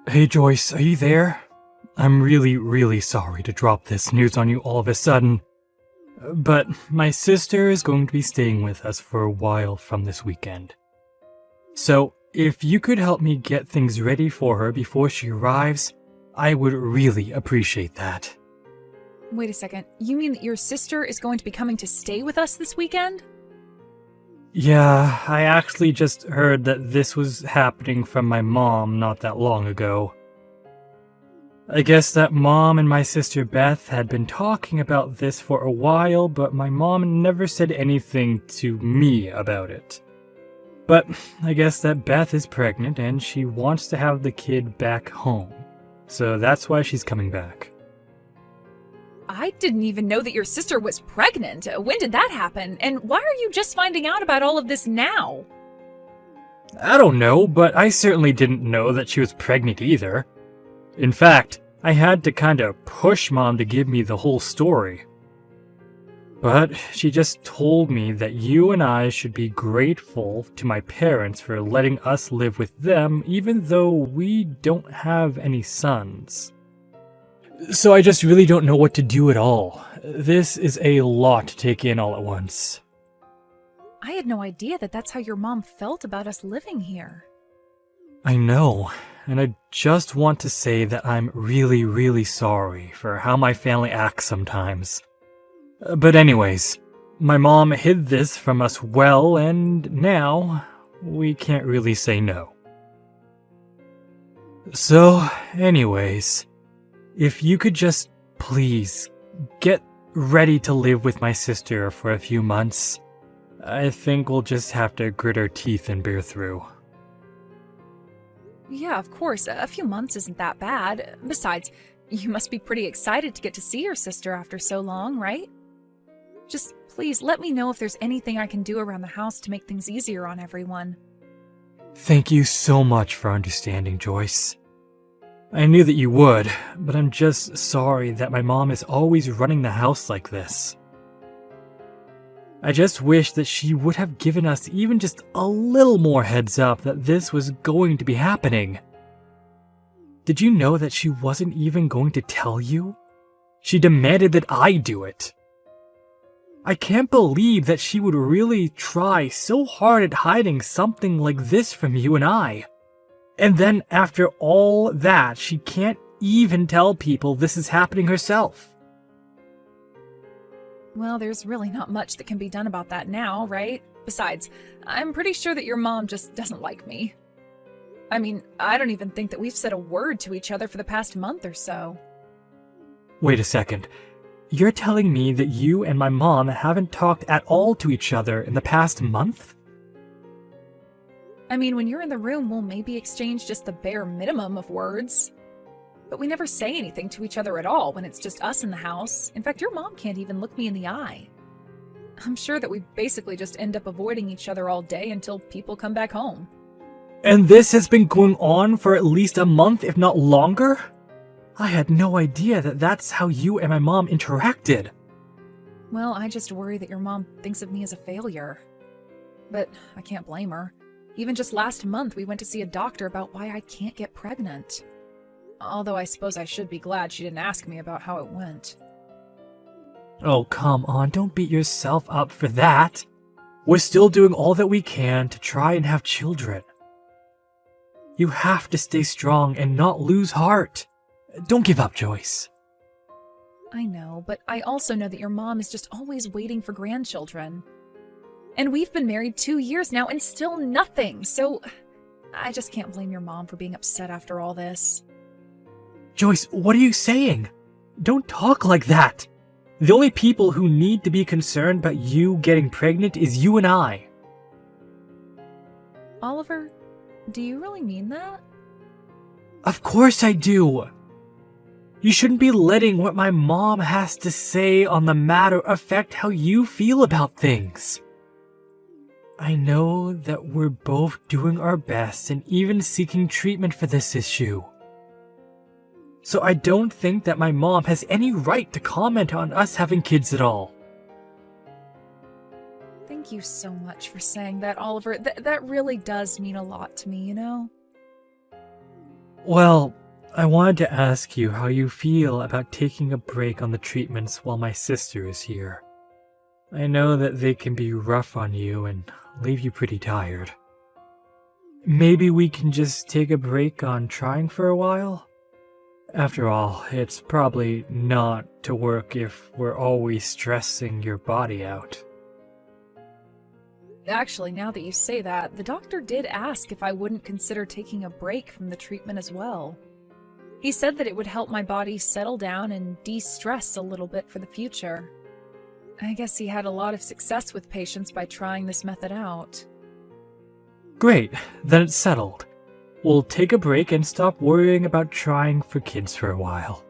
Hey Joyce, are you there? I'm really sorry to drop this news on you all of a sudden, but my sister is going to be staying with us for a while from this weekend. So, if you could help me get things ready for her before she arrives, I would really appreciate that. Wait a second, you mean that your sister is going to be coming to stay with us this weekend? Yeah, I actually just heard that this was happening from my mom not that long ago. I guess that Mom and my sister Beth had been talking about this for a while, but my mom never said anything to me about it. But I guess that Beth is pregnant and she wants to have the kid back home. So that's why she's coming back. I didn't even know that your sister was pregnant. When did that happen? And why are you just finding out about all of this now? I don't know, but I certainly didn't know that she was pregnant either. In fact, I had to kinda push Mom to give me the whole story. But she just told me that you and I should be grateful to my parents for letting us live with them even though we don't have any sons. So I just really don't know what to do at all. This is a lot to take in all at once. I had no idea that that's how your mom felt about us living here. I know, and I just want to say that I'm really sorry for how my family acts sometimes. But anyways, my mom hid this from us well, and now we can't really say no. So, anyways, if you could just please get ready to live with my sister for a few months, I think we'll just have to grit our teeth and bear through. Yeah, of course. A few months isn't that bad. Besides, you must be pretty excited to get to see your sister after so long, right? Just please let me know if there's anything I can do around the house to make things easier on everyone. Thank you so much for understanding, Joyce. I knew that you would, but I'm just sorry that my mom is always running the house like this. I just wish that she would have given us even just a little more heads up that this was going to be happening. Did you know that she wasn't even going to tell you? She demanded that I do it. I can't believe that she would really try so hard at hiding something like this from you and I. And then after all that, she can't even tell people this is happening herself. Well, there's really not much that can be done about that now, right? Besides, I'm pretty sure that your mom just doesn't like me. I mean, I don't even think that we've said a word to each other for the past month or so. Wait a second. You're telling me that you and my mom haven't talked at all to each other in the past month? I mean, when you're in the room, we'll maybe exchange just the bare minimum of words. But we never say anything to each other at all when it's just us in the house. In fact, your mom can't even look me in the eye. I'm sure that we basically just end up avoiding each other all day until people come back home. And this has been going on for at least a month, if not longer? I had no idea that that's how you and my mom interacted. Well, I just worry that your mom thinks of me as a failure. But I can't blame her. Even just last month, we went to see a doctor about why I can't get pregnant. Although I suppose I should be glad she didn't ask me about how it went. Oh, come on, don't beat yourself up for that. We're still doing all that we can to try and have children. You have to stay strong and not lose heart. Don't give up, Joyce. I know, but I also know that your mom is just always waiting for grandchildren. And we've been married 2 years now and still nothing, so I just can't blame your mom for being upset after all this. Joyce, what are you saying? Don't talk like that. The only people who need to be concerned about you getting pregnant is you and I. Oliver, do you really mean that? Of course I do. You shouldn't be letting what my mom has to say on the matter affect how you feel about things. I know that we're both doing our best and even seeking treatment for this issue. So I don't think that my mom has any right to comment on us having kids at all. Thank you so much for saying that, Oliver. That really does mean a lot to me, you know? Well, I wanted to ask you how you feel about taking a break on the treatments while my sister is here. I know that they can be rough on you and leave you pretty tired. Maybe we can just take a break on trying for a while? After all, it's probably not to work if we're always stressing your body out. Actually, now that you say that, the doctor did ask if I wouldn't consider taking a break from the treatment as well. He said that it would help my body settle down and de-stress a little bit for the future. I guess he had a lot of success with patients by trying this method out. Great, then it's settled. We'll take a break and stop worrying about trying for kids for a while.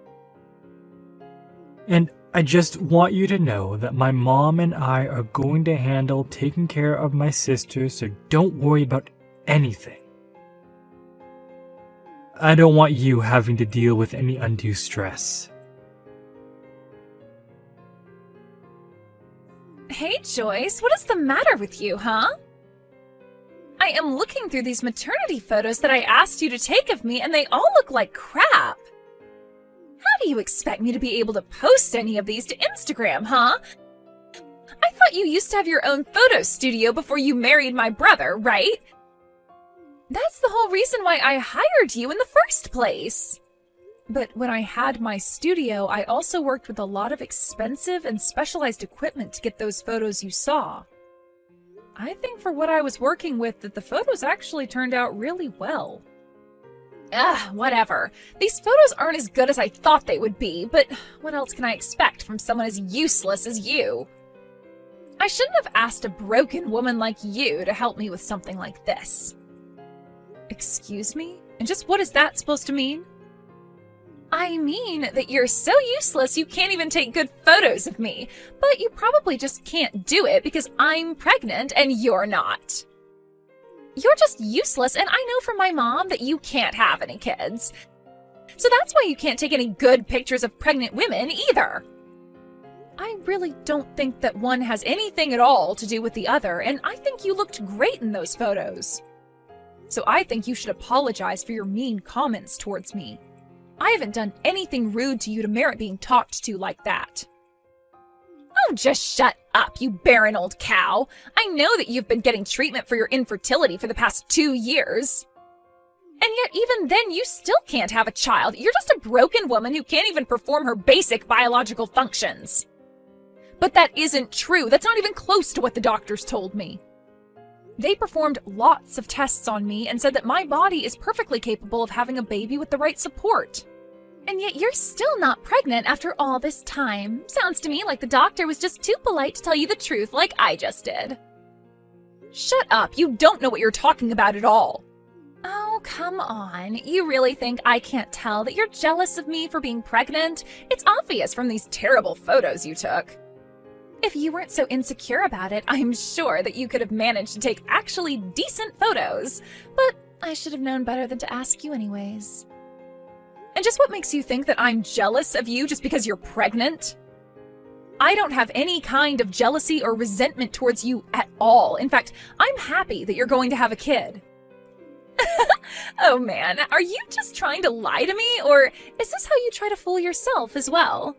And I just want you to know that my mom and I are going to handle taking care of my sister, so don't worry about anything. I don't want you having to deal with any undue stress. Hey, Joyce, what is the matter with you, huh? I am looking through these maternity photos that I asked you to take of me, and they all look like crap. How do you expect me to be able to post any of these to Instagram, huh? I thought you used to have your own photo studio before you married my brother, right? That's the whole reason why I hired you in the first place. But when I had my studio, I also worked with a lot of expensive and specialized equipment to get those photos you saw. I think for what I was working with that the photos actually turned out really well. Whatever. These photos aren't as good as I thought they would be, but what else can I expect from someone as useless as you? I shouldn't have asked a broken woman like you to help me with something like this. Excuse me? And just what is that supposed to mean? I mean that you're so useless you can't even take good photos of me, but you probably just can't do it because I'm pregnant and you're not. You're just useless, and I know from my mom that you can't have any kids. So that's why you can't take any good pictures of pregnant women either. I really don't think that one has anything at all to do with the other, and I think you looked great in those photos. So I think you should apologize for your mean comments towards me. I haven't done anything rude to you to merit being talked to like that. Oh, just shut up, you barren old cow. I know that you've been getting treatment for your infertility for the past 2 years. And yet even then you still can't have a child. You're just a broken woman who can't even perform her basic biological functions. But that isn't true. That's not even close to what the doctors told me. They performed lots of tests on me and said that my body is perfectly capable of having a baby with the right support. And yet you're still not pregnant after all this time. Sounds to me like the doctor was just too polite to tell you the truth like I just did. Shut up, you don't know what you're talking about at all. Oh, come on. You really think I can't tell that you're jealous of me for being pregnant? It's obvious from these terrible photos you took. If you weren't so insecure about it, I'm sure that you could have managed to take actually decent photos. But I should have known better than to ask you anyways. And just what makes you think that I'm jealous of you just because you're pregnant? I don't have any kind of jealousy or resentment towards you at all. In fact, I'm happy that you're going to have a kid. Oh man, are you just trying to lie to me, or is this how you try to fool yourself as well?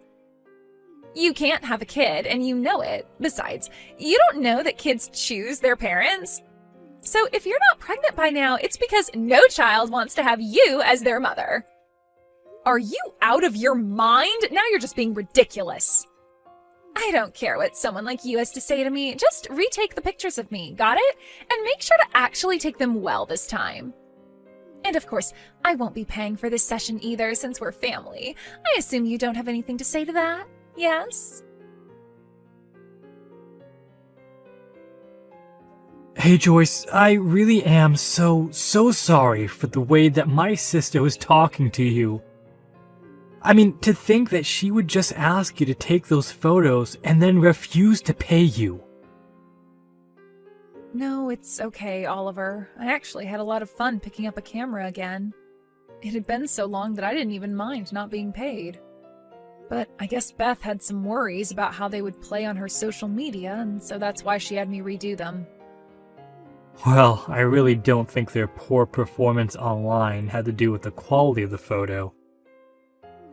You can't have a kid, and you know it. Besides, you don't know that kids choose their parents. So if you're not pregnant by now, it's because no child wants to have you as their mother. Are you out of your mind? Now you're just being ridiculous. I don't care what someone like you has to say to me. Just retake the pictures of me, got it? And make sure to actually take them well this time. And of course, I won't be paying for this session either since we're family. I assume you don't have anything to say to that? Yes? Hey Joyce, I really am so sorry for the way that my sister was talking to you. I mean, to think that she would just ask you to take those photos and then refuse to pay you. No, it's okay, Oliver. I actually had a lot of fun picking up a camera again. It had been so long that I didn't even mind not being paid. But I guess Beth had some worries about how they would play on her social media, and so that's why she had me redo them. Well, I really don't think their poor performance online had to do with the quality of the photo.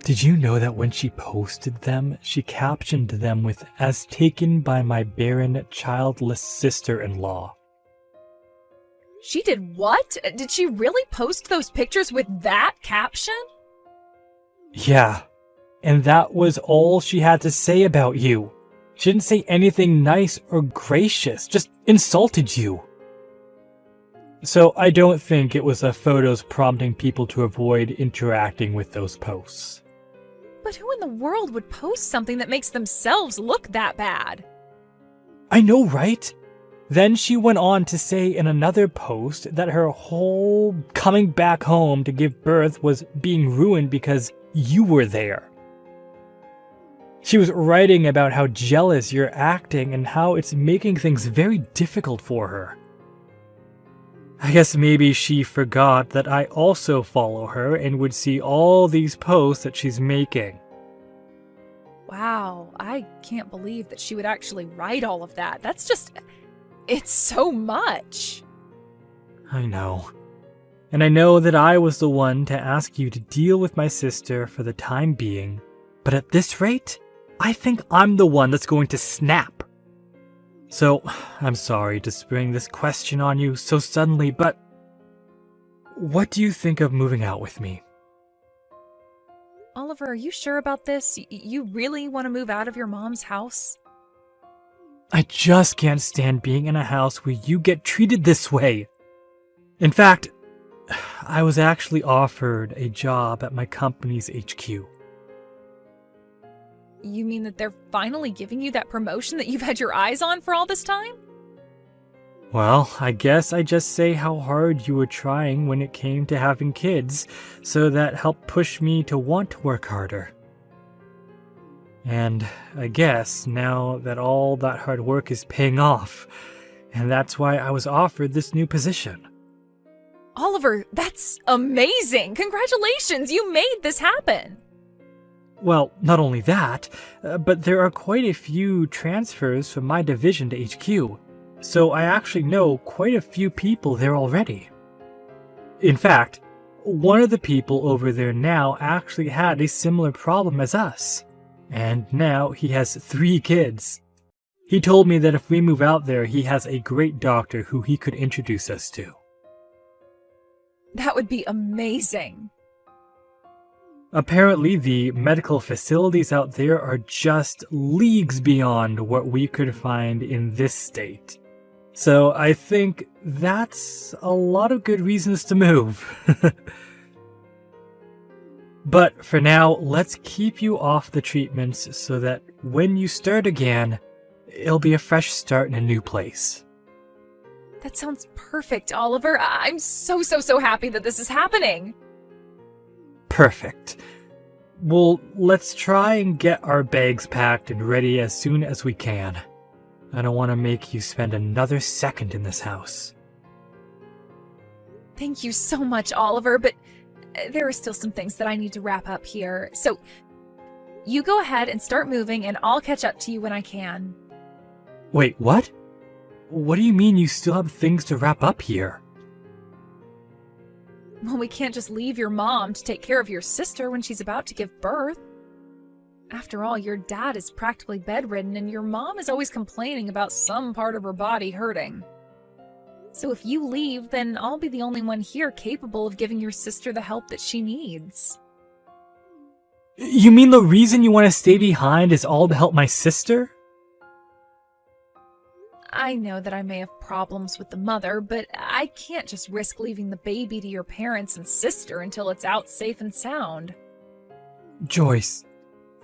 Did you know that when she posted them, she captioned them with "as taken by my barren, childless sister-in-law"? She did what? Did she really post those pictures with that caption? Yeah, and that was all she had to say about you. She didn't say anything nice or gracious, just insulted you. So I don't think it was the photos prompting people to avoid interacting with those posts. But who in the world would post something that makes themselves look that bad? I know, right? Then she went on to say in another post that her whole coming back home to give birth was being ruined because you were there. She was writing about how jealous you're acting and how it's making things very difficult for her. I guess maybe she forgot that I also follow her and would see all these posts that she's making. Wow, I can't believe that she would actually write all of that. It's so much. I know. And I know that I was the one to ask you to deal with my sister for the time being, but at this rate, I think I'm the one that's going to snap. So, I'm sorry to spring this question on you so suddenly, but what do you think of moving out with me? Oliver, are you sure about this? You really want to move out of your mom's house? I just can't stand being in a house where you get treated this way. In fact, I was actually offered a job at my company's HQ. You mean that they're finally giving you that promotion that you've had your eyes on for all this time? Well, I guess I just say how hard you were trying when it came to having kids, so that helped push me to want to work harder. And I guess now that all that hard work is paying off, and that's why I was offered this new position. Oliver, that's amazing! Congratulations, you made this happen! Well, not only that, but there are quite a few transfers from my division to HQ, so I actually know quite a few people there already. In fact, one of the people over there now actually had a similar problem as us, and now he has 3 kids. He told me that if we move out there, he has a great doctor who he could introduce us to. That would be amazing. Apparently, the medical facilities out there are just leagues beyond what we could find in this state. So I think that's a lot of good reasons to move. But for now, let's keep you off the treatments so that when you start again, it'll be a fresh start in a new place. That sounds perfect, Oliver. I'm so happy that this is happening. Perfect. Well, let's try and get our bags packed and ready as soon as we can. I don't want to make you spend another second in this house. Thank you so much, Oliver, but there are still some things that I need to wrap up here. So, you go ahead and start moving, and I'll catch up to you when I can. Wait, what? What do you mean you still have things to wrap up here? Well, we can't just leave your mom to take care of your sister when she's about to give birth. After all, your dad is practically bedridden, and your mom is always complaining about some part of her body hurting. So if you leave, then I'll be the only one here capable of giving your sister the help that she needs. You mean the reason you want to stay behind is all to help my sister? I know that I may have problems with the mother, but I can't just risk leaving the baby to your parents and sister until it's out safe and sound. Joyce,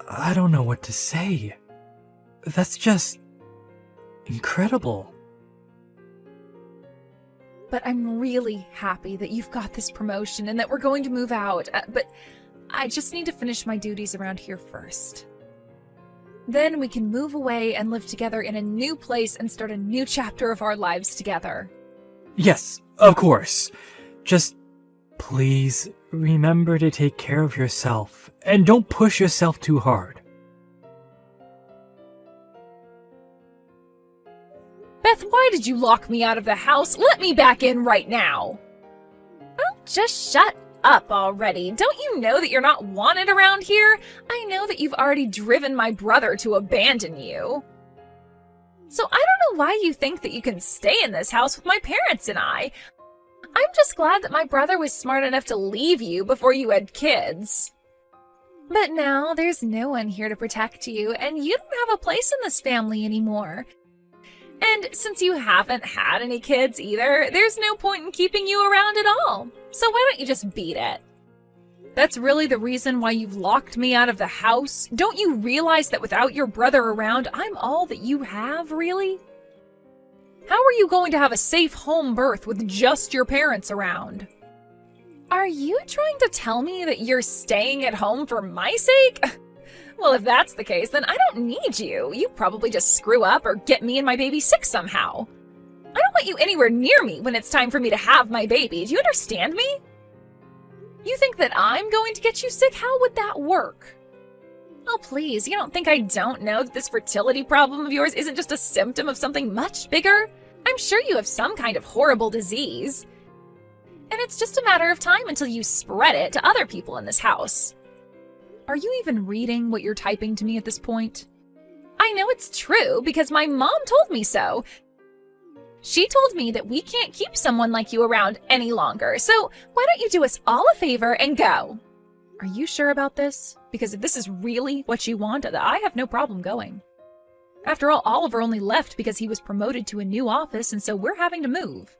I don't know what to say. That's just incredible. But I'm really happy that you've got this promotion and that we're going to move out. But I just need to finish my duties around here first. Then we can move away and live together in a new place and start a new chapter of our lives together. Yes, of course. Just please remember to take care of yourself and don't push yourself too hard. Beth, why did you lock me out of the house? Let me back in right now. Oh, just shut up already. Don't you know that you're not wanted around here? I know that you've already driven my brother to abandon you. So I don't know why you think that you can stay in this house with my parents and I. I'm just glad that my brother was smart enough to leave you before you had kids. But now there's no one here to protect you, and you don't have a place in this family anymore. And since you haven't had any kids either, there's no point in keeping you around at all. So why don't you just beat it? That's really the reason why you've locked me out of the house? Don't you realize that without your brother around, I'm all that you have, really? How are you going to have a safe home birth with just your parents around? Are you trying to tell me that you're staying at home for my sake? Well, if that's the case, then I don't need you. You probably just screw up or get me and my baby sick somehow. I don't want you anywhere near me when it's time for me to have my baby. Do you understand me? You think that I'm going to get you sick? How would that work? Oh, please, you don't think I don't know that this fertility problem of yours isn't just a symptom of something much bigger? I'm sure you have some kind of horrible disease. And it's just a matter of time until you spread it to other people in this house. Are you even reading what you're typing to me at this point? I know it's true because my mom told me so. She told me that we can't keep someone like you around any longer, so why don't you do us all a favor and go? Are you sure about this? Because if this is really what you want, I have no problem going. After all, Oliver only left because he was promoted to a new office, and so we're having to move.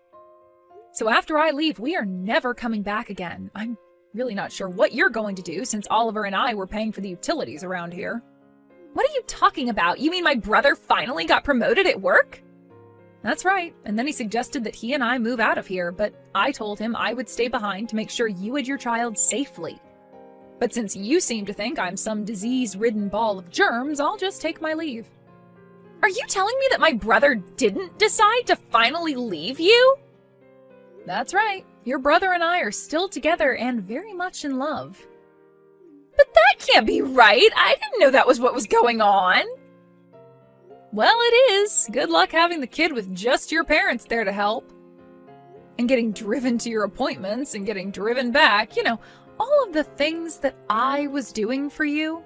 So after I leave, we are never coming back again. I'm really not sure what you're going to do since Oliver and I were paying for the utilities around here. What are you talking about? You mean my brother finally got promoted at work? That's right, and then he suggested that he and I move out of here, but I told him I would stay behind to make sure you had your child safely. But since you seem to think I'm some disease-ridden ball of germs, I'll just take my leave. Are you telling me that my brother didn't decide to finally leave you? That's right. Your brother and I are still together and very much in love. But that can't be right. I didn't know that was what was going on. Well, it is. Good luck having the kid with just your parents there to help. And getting driven to your appointments and getting driven back. You know, all of the things that I was doing for you.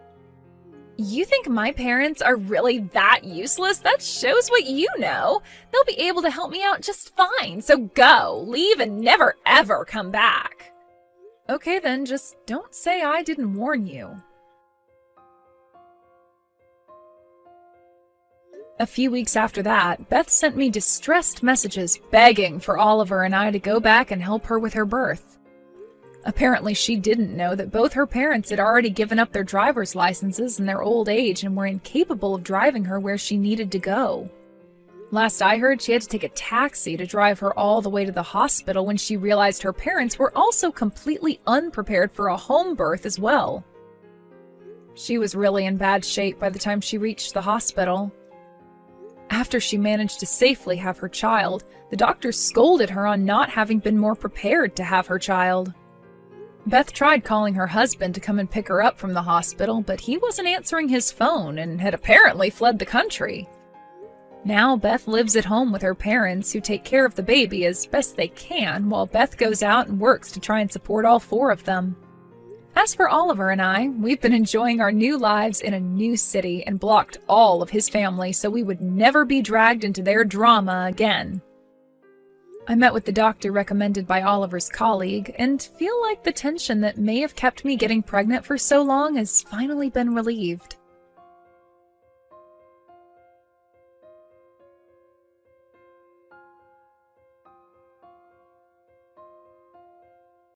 You think my parents are really that useless? That shows what you know. They'll be able to help me out just fine. So go, leave, and never ever come back. Okay then, just don't say I didn't warn you. A few weeks after that, Beth sent me distressed messages begging for Oliver and I to go back and help her with her birth. Apparently, she didn't know that both her parents had already given up their driver's licenses in their old age and were incapable of driving her where she needed to go. Last I heard, she had to take a taxi to drive her all the way to the hospital when she realized her parents were also completely unprepared for a home birth as well. She was really in bad shape by the time she reached the hospital. After she managed to safely have her child, the doctors scolded her on not having been more prepared to have her child. Beth tried calling her husband to come and pick her up from the hospital, but he wasn't answering his phone and had apparently fled the country. Now Beth lives at home with her parents, who take care of the baby as best they can, while Beth goes out and works to try and support all four of them. As for Oliver and I, we've been enjoying our new lives in a new city and blocked all of his family so we would never be dragged into their drama again. I met with the doctor recommended by Oliver's colleague and feel like the tension that may have kept me getting pregnant for so long has finally been relieved.